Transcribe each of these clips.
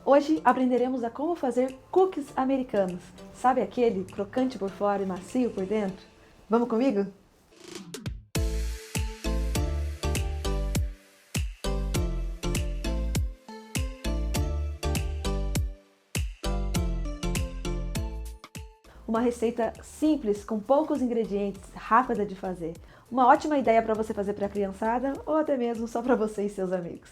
Hoje aprenderemos a como fazer cookies americanos. Sabe aquele crocante por fora e macio por dentro? Vamos comigo? Uma receita simples, com poucos ingredientes, rápida de fazer. Uma ótima ideia para você fazer para a criançada ou até mesmo só para você e seus amigos.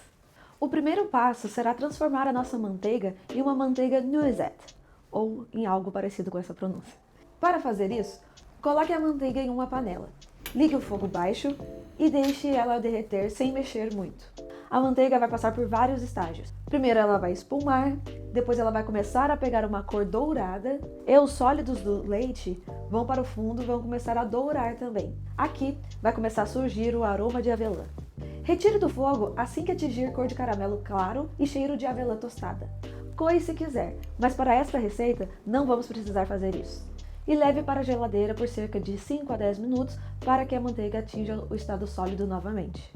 O primeiro passo será transformar a nossa manteiga em uma manteiga noisette, ou em algo parecido com essa pronúncia. Para fazer isso, coloque a manteiga em uma panela. Ligue o fogo baixo e deixe ela derreter sem mexer muito. A manteiga vai passar por vários estágios. Primeiro ela vai espumar, depois ela vai começar a pegar uma cor dourada e os sólidos do leite vão para o fundo e vão começar a dourar também. Aqui vai começar a surgir o aroma de avelã. Retire do fogo assim que atingir cor de caramelo claro e cheiro de avelã tostada. Coe se quiser, mas para esta receita não vamos precisar fazer isso. E leve para a geladeira por cerca de 5 a 10 minutos para que a manteiga atinja o estado sólido novamente.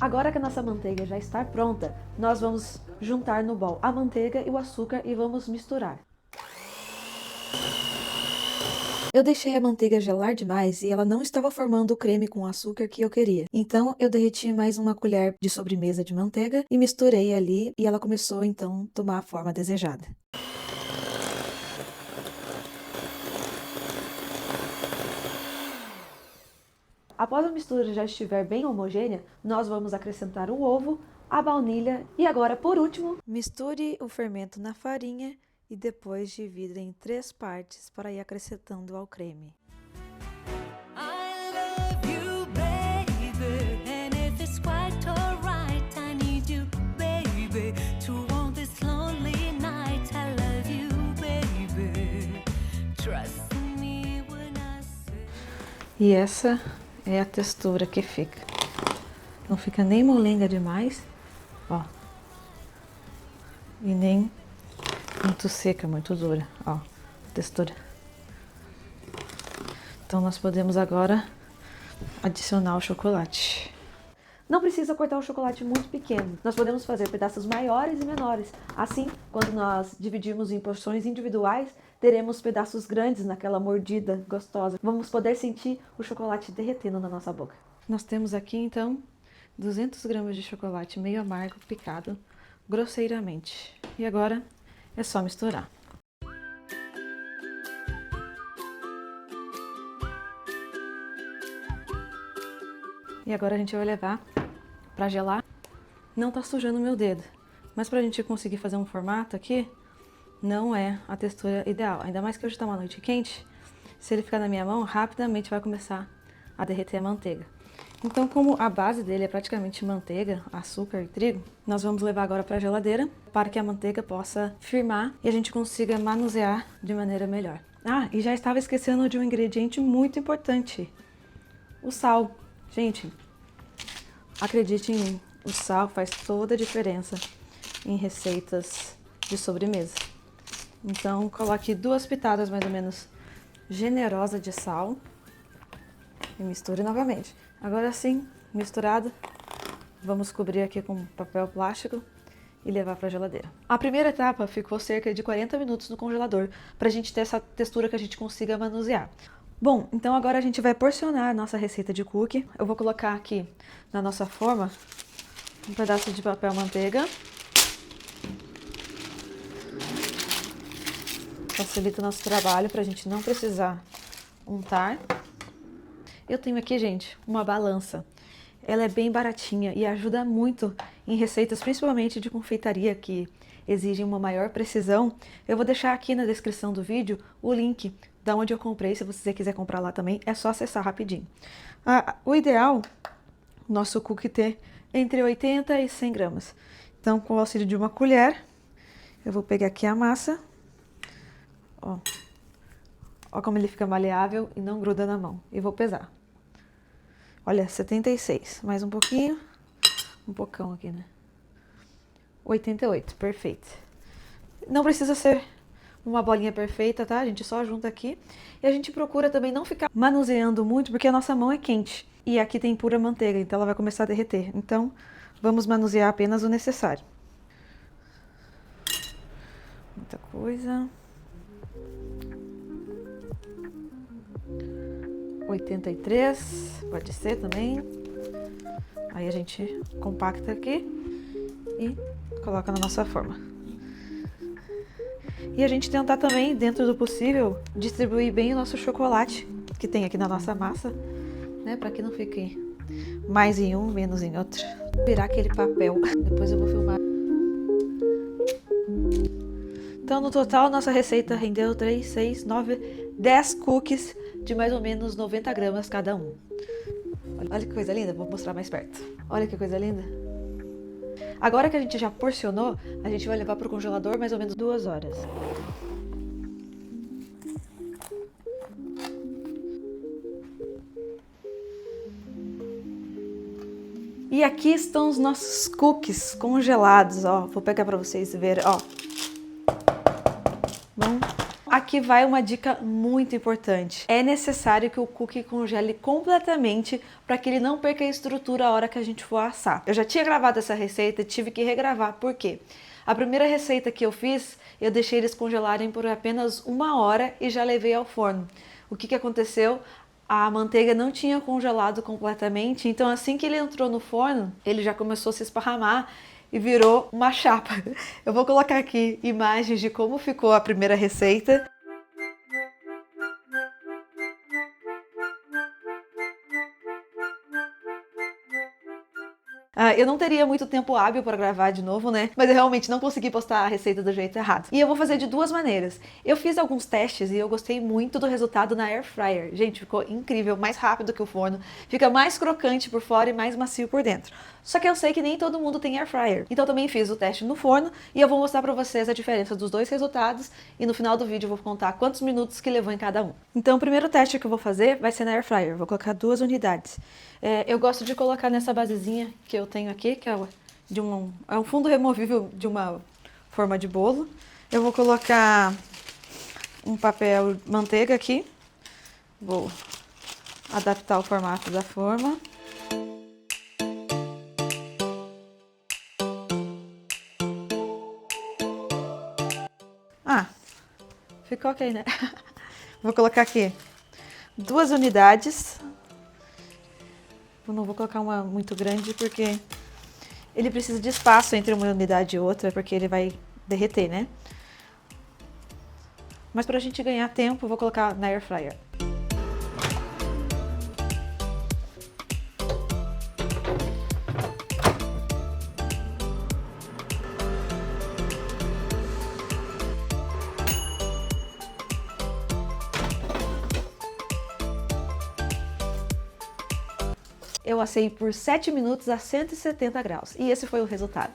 Agora que a nossa manteiga já está pronta, nós vamos juntar no bol a manteiga e o açúcar e vamos misturar. Eu deixei a manteiga gelar demais e ela não estava formando o creme com o açúcar que eu queria. Então eu derreti mais uma colher de sobremesa de manteiga e misturei ali e ela começou então a tomar a forma desejada. Após a mistura já estiver bem homogênea, nós vamos acrescentar o ovo, a baunilha e agora, por último, misture o fermento na farinha e depois divida em 3 partes para ir acrescentando ao creme. E essa é a textura que fica. Não fica nem molenga demais, ó. E nem muito seca, muito dura, ó, a textura. Então nós podemos agora adicionar o chocolate. Não precisa cortar o chocolate muito pequeno. Nós podemos fazer pedaços maiores e menores. Assim, quando nós dividirmos em porções individuais, teremos pedaços grandes naquela mordida gostosa. Vamos poder sentir o chocolate derretendo na nossa boca. Nós temos aqui, então, 200 gramas de chocolate meio amargo picado grosseiramente. E agora é só misturar. E agora a gente vai levar para gelar. Não tá sujando o meu dedo, mas pra gente conseguir fazer um formato aqui, não é a textura ideal. Ainda mais que hoje tá uma noite quente, se ele ficar na minha mão, rapidamente vai começar a derreter a manteiga. Então, como a base dele é praticamente manteiga, açúcar e trigo, nós vamos levar agora para a geladeira para que a manteiga possa firmar e a gente consiga manusear de maneira melhor. Ah, e já estava esquecendo de um ingrediente muito importante, o sal. Gente, acredite em mim, o sal faz toda a diferença em receitas de sobremesa. Então, coloque 2 pitadas mais ou menos generosas de sal e misture novamente. Agora sim, misturado, vamos cobrir aqui com papel plástico e levar para a geladeira. A primeira etapa ficou cerca de 40 minutos no congelador, para a gente ter essa textura que a gente consiga manusear. Bom, então agora a gente vai porcionar a nossa receita de cookie. Eu vou colocar aqui na nossa forma um pedaço de papel manteiga. Facilita o nosso trabalho para a gente não precisar untar. Eu tenho aqui, gente, uma balança. Ela é bem baratinha e ajuda muito em receitas, principalmente de confeitaria, que exigem uma maior precisão. Eu vou deixar aqui na descrição do vídeo o link da onde eu comprei. Se você quiser comprar lá também, é só acessar rapidinho. O ideal, nosso cookie ter entre 80 e 100 gramas. Então, com o auxílio de uma colher, eu vou pegar aqui a massa. Ó como ele fica maleável e não gruda na mão. E vou pesar. Olha, 76. Mais um pouquinho. Um pocão aqui, né? 88. Perfeito. Não precisa ser uma bolinha perfeita, tá? A gente só junta aqui. E a gente procura também não ficar manuseando muito, porque a nossa mão é quente. E aqui tem pura manteiga, então ela vai começar a derreter. Então, vamos manusear apenas o necessário. muita coisa. 83, pode ser também. Aí a gente compacta aqui e coloca na nossa forma. E a gente tentar também, dentro do possível, distribuir bem o nosso chocolate que tem aqui na nossa massa, né? Para que não fique mais em um, menos em outro. Vou virar aquele papel, depois eu vou filmar. Então, no total, nossa receita rendeu 3, 6, 9, 10 cookies de mais ou menos 90 gramas cada um. Olha que coisa linda, vou mostrar mais perto. Olha que coisa linda. Agora que a gente já porcionou, a gente vai levar para o congelador mais ou menos 2 horas. E aqui estão os nossos cookies congelados, ó. Vou pegar para vocês verem, ó. Bom, aqui vai uma dica muito importante. É necessário que o cookie congele completamente para que ele não perca a estrutura a hora que a gente for assar. Eu já tinha gravado essa receita e tive que regravar. Por quê? A primeira receita que eu fiz, eu deixei eles congelarem por apenas 1 hora e já levei ao forno. O que aconteceu? A manteiga não tinha congelado completamente, então assim que ele entrou no forno, ele já começou a se esparramar e virou uma chapa. Eu vou colocar aqui imagens de como ficou a primeira receita. Eu não teria muito tempo hábil para gravar de novo, né? Mas eu realmente não consegui postar a receita do jeito errado. E eu vou fazer de 2 maneiras. Eu fiz alguns testes e eu gostei muito do resultado na Air Fryer. Gente, ficou incrível, mais rápido que o forno. Fica mais crocante por fora e mais macio por dentro. Só que eu sei que nem todo mundo tem Air Fryer. Então eu também fiz o teste no forno e eu vou mostrar para vocês a diferença dos 2 resultados. E no final do vídeo eu vou contar quantos minutos que levou em cada um. Então o primeiro teste que eu vou fazer vai ser na Air Fryer. Vou colocar 2 unidades. Eu gosto de colocar nessa basezinha que eu tenho aqui, que é um fundo removível de uma forma de bolo. Eu vou colocar um papel manteiga aqui. Vou adaptar o formato da forma. Ficou ok, né? Vou colocar aqui 2 unidades. Eu não vou colocar uma muito grande porque ele precisa de espaço entre uma unidade e outra, porque ele vai derreter, né? Mas pra gente ganhar tempo, eu vou colocar na Air Fryer. Eu assei por 7 minutos a 170 graus e esse foi o resultado.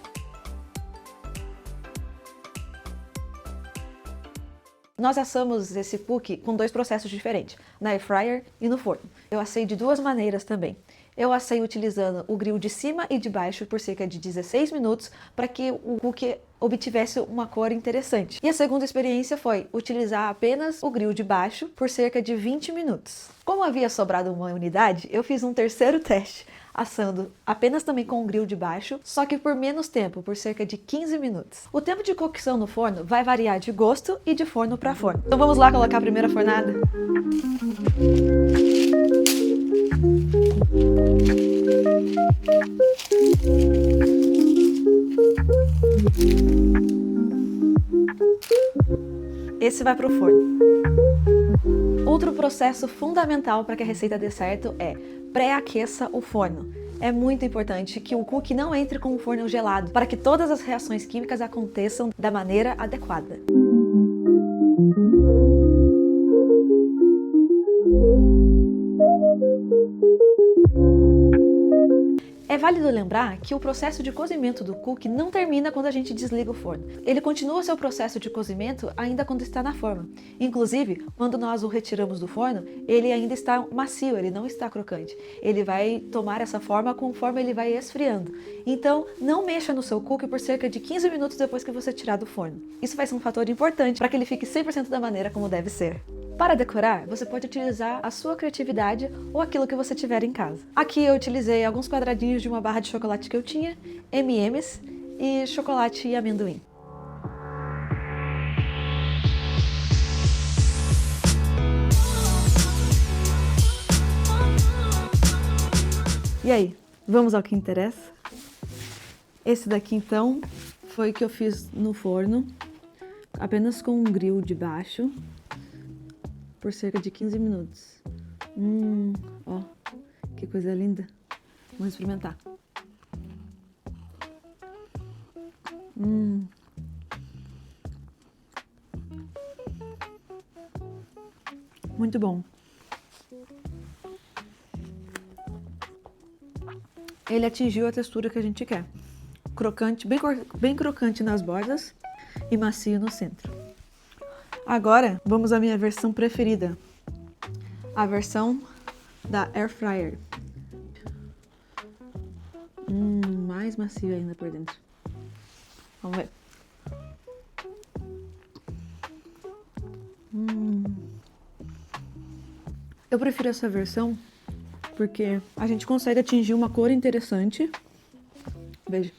Nós assamos esse cookie com 2 processos diferentes, na Air Fryer e no forno. Eu assei de 2 maneiras também. Eu assei utilizando o grill de cima e de baixo por cerca de 16 minutos para que o cookie obtivesse uma cor interessante. E a segunda experiência foi utilizar apenas o grill de baixo por cerca de 20 minutos. Como havia sobrado uma unidade, eu fiz um terceiro teste, assando apenas também com o grill de baixo, só que por menos tempo, por cerca de 15 minutos. O tempo de cocção no forno vai variar de gosto e de forno para forno. Então vamos lá colocar a primeira fornada? Esse vai para o forno. Outro processo fundamental para que a receita dê certo é pré-aqueça o forno. É muito importante que o cookie não entre com o forno gelado para que todas as reações químicas aconteçam da maneira adequada. É válido lembrar que o processo de cozimento do cookie não termina quando a gente desliga o forno. Ele continua seu processo de cozimento ainda quando está na forma. Inclusive, quando nós o retiramos do forno, ele ainda está macio, ele não está crocante. Ele vai tomar essa forma conforme ele vai esfriando. Então, não mexa no seu cookie por cerca de 15 minutos depois que você tirar do forno. Isso vai ser um fator importante para que ele fique 100% da maneira como deve ser. Para decorar, você pode utilizar a sua criatividade ou aquilo que você tiver em casa. Aqui eu utilizei alguns quadradinhos de uma barra de chocolate que eu tinha, M&M's e chocolate e amendoim. E aí, vamos ao que interessa? Esse daqui, então, foi o que eu fiz no forno, apenas com um grill de baixo, por cerca de 15 minutos. Ó, que coisa linda. Vamos experimentar. Muito bom. Ele atingiu a textura que a gente quer. Crocante, bem crocante nas bordas e macio no centro. Agora, vamos à minha versão preferida. A versão da Air Fryer. Mais macio ainda por dentro. Vamos ver. Eu prefiro essa versão porque a gente consegue atingir uma cor interessante. Veja.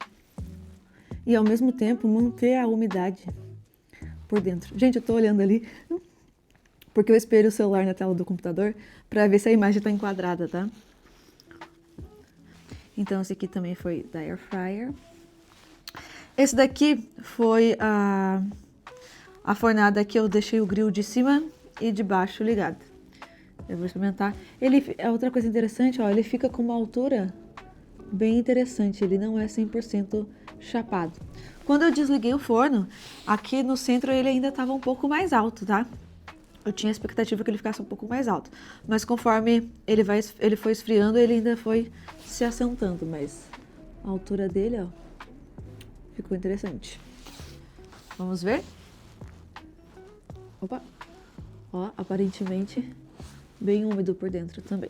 E ao mesmo tempo manter a umidade por dentro. Gente, eu tô olhando ali porque eu espelho o celular na tela do computador para ver se a imagem tá enquadrada, tá? Então esse aqui também foi da Air Fryer. Esse daqui foi a fornada que eu deixei o grill de cima e de baixo ligado. Eu vou experimentar. Outra coisa interessante, ó, ele fica com uma altura bem interessante, ele não é 100% chapado. Quando eu desliguei o forno, aqui no centro ele ainda estava um pouco mais alto, tá? Eu tinha a expectativa que ele ficasse um pouco mais alto, mas conforme ele foi esfriando, ele ainda foi se assentando, mas a altura dele, ó, ficou interessante. Vamos ver? Opa! Ó, aparentemente bem úmido por dentro também.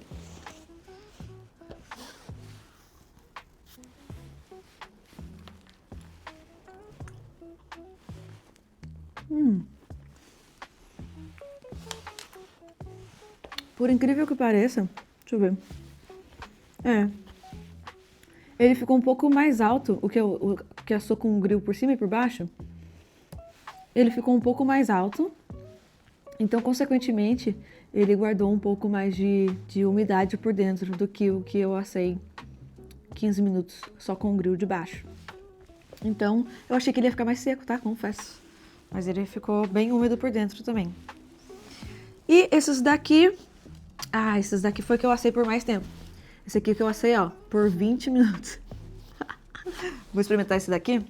Por incrível que pareça, deixa eu ver. Ele ficou um pouco mais alto, o que assou com o grill por cima e por baixo. Ele ficou um pouco mais alto, então, consequentemente, ele guardou um pouco mais de umidade por dentro do que o que eu assei 15 minutos só com o grill de baixo. Então, eu achei que ele ia ficar mais seco, tá? Confesso. Mas ele ficou bem úmido por dentro também. E esses daqui foi que eu assei por mais tempo. Esse aqui que eu assei, ó, por 20 minutos. Vou experimentar esse daqui.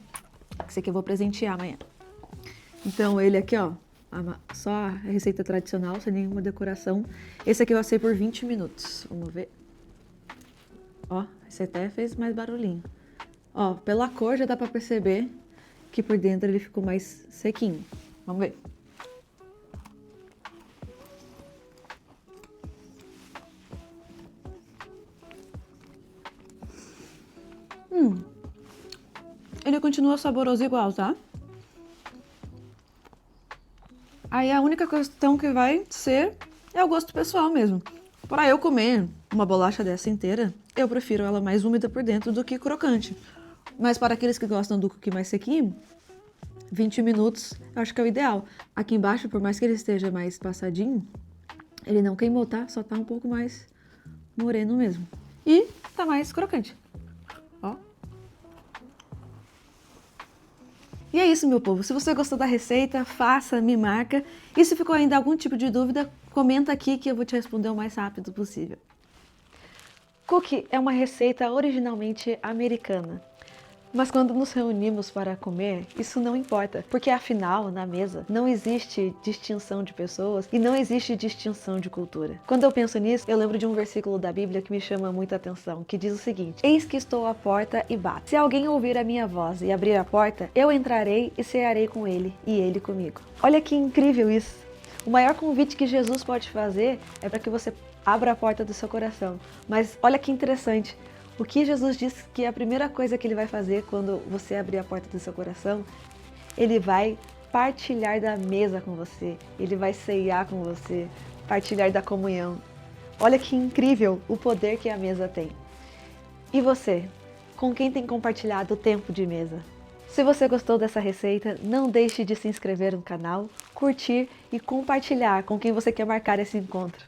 Esse aqui eu vou presentear amanhã. Então, ele aqui, ó, só a receita tradicional, sem nenhuma decoração. Esse aqui eu assei por 20 minutos. Vamos ver. Ó, esse até fez mais barulhinho. Ó, pela cor já dá pra perceber que por dentro ele ficou mais sequinho. Vamos ver. Ele continua saboroso igual, tá? Aí a única questão que vai ser é o gosto pessoal mesmo. Para eu comer uma bolacha dessa inteira, eu prefiro ela mais úmida por dentro do que crocante. Mas para aqueles que gostam do cookie mais sequinho, 20 minutos eu acho que é o ideal. Aqui embaixo, por mais que ele esteja mais passadinho, ele não queimou, tá? Só tá um pouco mais moreno mesmo. E tá mais crocante. Ó. E é isso, meu povo. Se você gostou da receita, faça, me marca. E se ficou ainda algum tipo de dúvida, comenta aqui que eu vou te responder o mais rápido possível. Cookie é uma receita originalmente americana. Mas quando nos reunimos para comer, isso não importa, porque afinal, na mesa, não existe distinção de pessoas e não existe distinção de cultura. Quando eu penso nisso, eu lembro de um versículo da Bíblia que me chama muita atenção, que diz o seguinte: Eis que estou à porta e bato. Se alguém ouvir a minha voz e abrir a porta, eu entrarei e cearei com ele, e ele comigo. Olha que incrível isso! O maior convite que Jesus pode fazer é para que você abra a porta do seu coração. Mas olha que interessante. O que Jesus disse que a primeira coisa que ele vai fazer quando você abrir a porta do seu coração, ele vai partilhar da mesa com você, ele vai ceiar com você, partilhar da comunhão. Olha que incrível o poder que a mesa tem. E você, com quem tem compartilhado o tempo de mesa? Se você gostou dessa receita, não deixe de se inscrever no canal, curtir e compartilhar com quem você quer marcar esse encontro.